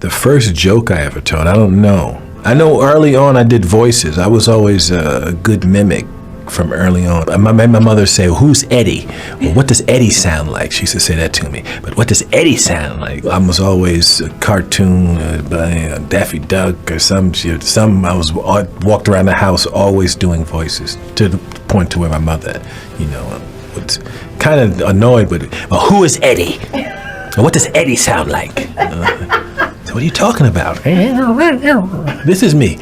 The first joke I ever told, I don't know. I know early on I did voices. I was always a good mimic from early on. I made my mother say, "Who's Eddie?" Well, what does Eddie sound like? She used to say that to me. But what does Eddie sound like? I was always a cartoon by Daffy Duck or some shit. I walked around the house always doing voices to the point to where my mother, was kind of annoyed with it. Well, who is Eddie? What does Eddie sound like? So what are you talking about? This is me.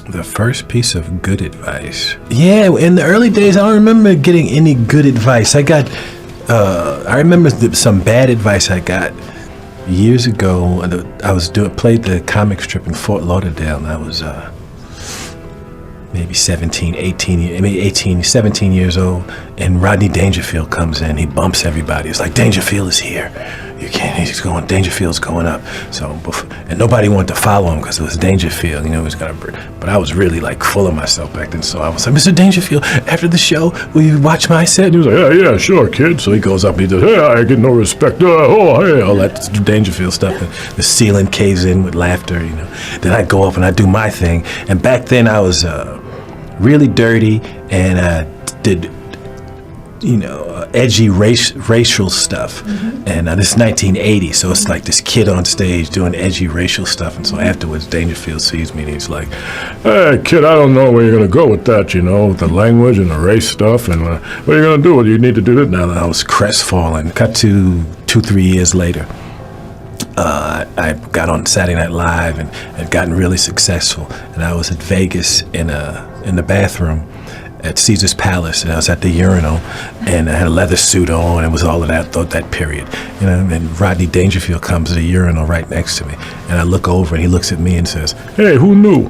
The first piece of good advice. Yeah, in the early days, I don't remember getting any good advice. I remember some bad advice I got years ago. I played the comic strip in Fort Lauderdale, and I was maybe 17 years old, and Rodney Dangerfield comes in. He bumps everybody. It's like, Dangerfield is here. Dangerfield's going up. So, and nobody wanted to follow him because it was Dangerfield, he was gonna. But I was really like full of myself back then. So I was like, Mr. Dangerfield, after the show, will you watch my set? And he was like, yeah, sure, kid. So he goes up and he does, hey, I get no respect. Hey, all that Dangerfield stuff. And the ceiling caves in with laughter, Then I go up and I do my thing. And back then I was really dirty, and I did edgy racial stuff. And this is 1980, so it's like this kid on stage doing edgy racial stuff. And so afterwards, Dangerfield sees me and he's like, hey, kid, I don't know where you're going to go with that, with the language and the race stuff. And what are you going to do? You need to do this. Now I was crestfallen. Cut to 2-3 years later. I got on Saturday Night Live and had gotten really successful. And I was at Vegas in the bathroom at Caesar's Palace, and I was at the urinal, and I had a leather suit on, and it was all of that period. And Rodney Dangerfield comes to the urinal right next to me, and I look over, and he looks at me and says, hey, who knew?